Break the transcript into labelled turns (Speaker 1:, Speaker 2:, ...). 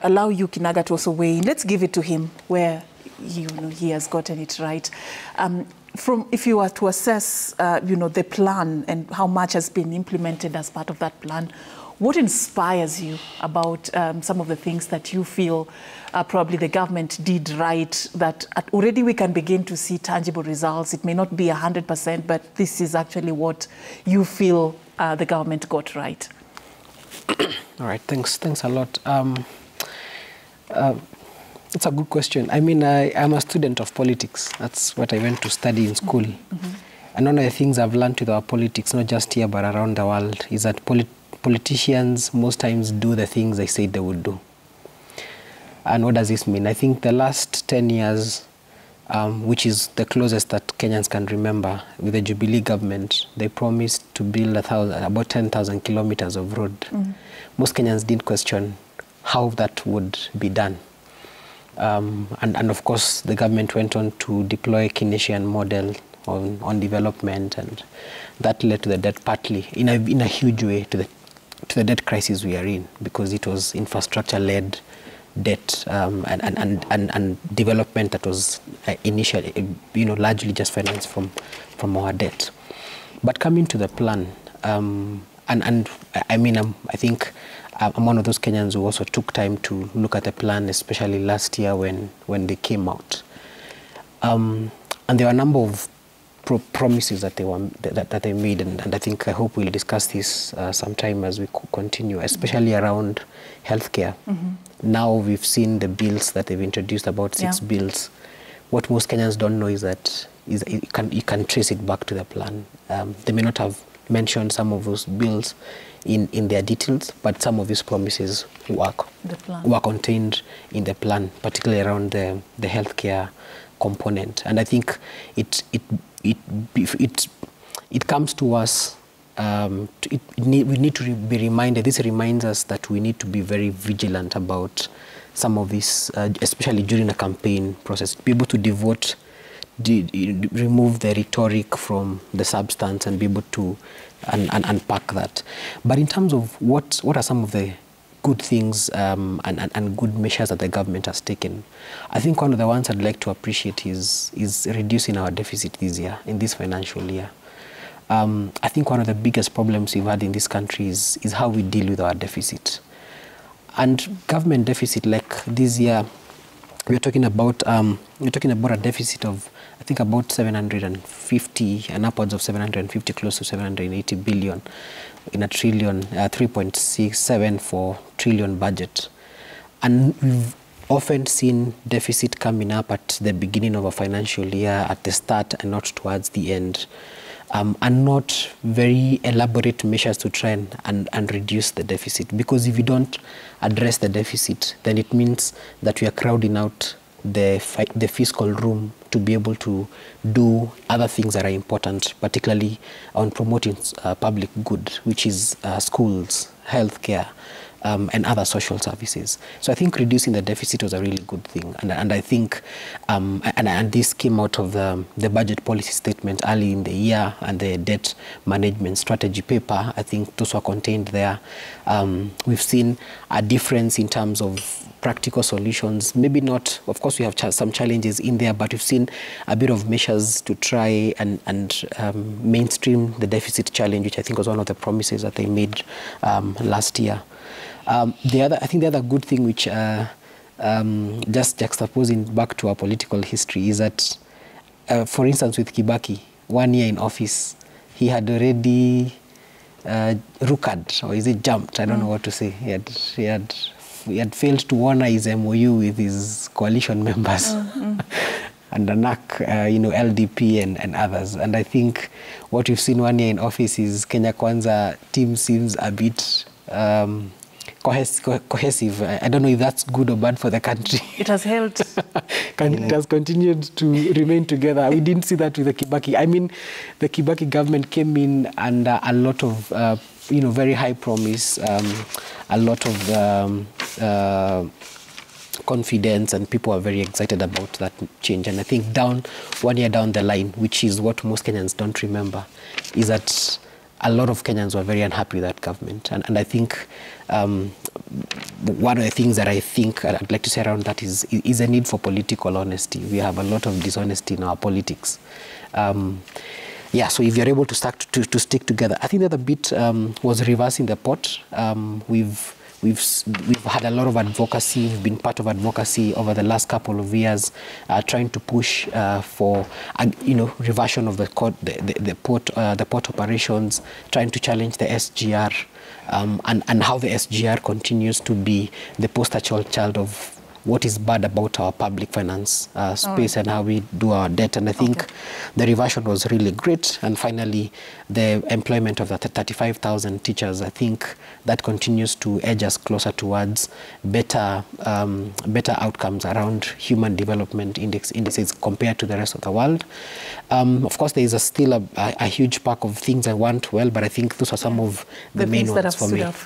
Speaker 1: allow you, Kinaga, to also weigh in. Let's give it to him where he has gotten it right. If you were to assess, the plan and how much has been implemented as part of that plan, what inspires you about some of the things that you feel probably the government did right, that already we can begin to see tangible results? It may not be 100%, but this is actually what you feel the government got right.
Speaker 2: All right, thanks a lot. It's a good question. I mean, I'm a student of politics. That's what I went to study in school. Mm-hmm. And one of the things I've learned with our politics, not just here but around the world, is that politicians most times do the things they said they would do. And what does this mean? I think the last 10 years, which is the closest that Kenyans can remember, with the Jubilee government, they promised to build about 10,000 kilometers of road. Mm-hmm. Most Kenyans didn't question how that would be done. And of course, the government went on to deploy a Keynesian model on development, and that led to the debt, partly, in a huge way, to the debt crisis we are in, because it was infrastructure-led debt and development that was initially, largely just financed from our debt. But coming to the plan, I think I'm one of those Kenyans who also took time to look at the plan, especially last year when they came out. And there were a number of promises that they made, and I hope we'll discuss this sometime as we continue, especially around healthcare. Mm-hmm. Now we've seen the bills that they've introduced, about 6 bills. What most Kenyans don't know is that you can trace it back to the plan. They may not have mentioned some of those bills in their details, but some of these promises were contained in the plan, particularly around the healthcare component. And I think it comes to us. We need to be reminded. This reminds us that we need to be very vigilant about some of this, especially during a campaign process. Be able to remove the rhetoric from the substance and be able to unpack that. But in terms of what are some of the good things and good measures that the government has taken, I think one of the ones I'd like to appreciate is reducing our deficit this year, in this financial year. I think one of the biggest problems we've had in this country is how we deal with our deficit. And government deficit, like this year, we're talking about a deficit of, I think, about 750 and upwards of 750, close to 780 billion in a trillion, 3.674 trillion budget. And we've often seen deficit coming up at the beginning of a financial year, at the start and not towards the end. And not very elaborate measures to try and reduce the deficit. Because if you don't address the deficit, then it means that we are crowding out the fiscal room to be able to do other things that are important, particularly on promoting public good, which is schools, healthcare, and other social services. So I think reducing the deficit was a really good thing. And I think, and this came out of the budget policy statement early in the year and the debt management strategy paper. I think those were contained there. We've seen a difference in terms of practical solutions. Maybe not, of course we have some challenges in there, but we've seen a bit of measures to try and mainstream the deficit challenge, which I think was one of the promises that they made last year. I think the other good thing, which just juxtaposing back to our political history, is that, for instance, with Kibaki, 1 year in office, he had already rucad, or is it jumped? I don't know what to say. He had failed to honor his MOU with his coalition members. And ANAC, LDP and others. And I think what we've seen 1 year in office is Kenya Kwanza team seems a bit cohesive. I don't know if that's good or bad for the country.
Speaker 1: It has held.
Speaker 2: It has continued to remain together. We didn't see that with the Kibaki. I mean, the Kibaki government came in under a lot of, very high promise, a lot of confidence, and people are very excited about that change. And I think 1 year down the line, which is what most Kenyans don't remember, is that a lot of Kenyans were very unhappy with that government. And I think one of the things that I think I'd like to say around that is a need for political honesty. We have a lot of dishonesty in our politics. Yeah, so if you're able to stick together, I think that the bit was reversing the pot. We've had a lot of advocacy. We've been part of advocacy over the last couple of years, trying to push for reversion of the port operations, trying to challenge the SGR, and how the SGR continues to be the poster child of what is bad about our public finance space and how we do our debt. And I think the reversion was really great. And finally, the employment of the 35,000 teachers, I think that continues to edge us closer towards better outcomes around human development indices compared to the rest of the world. Of course, there is still a huge pack of things I want well, but I think those are some of the main ones for me.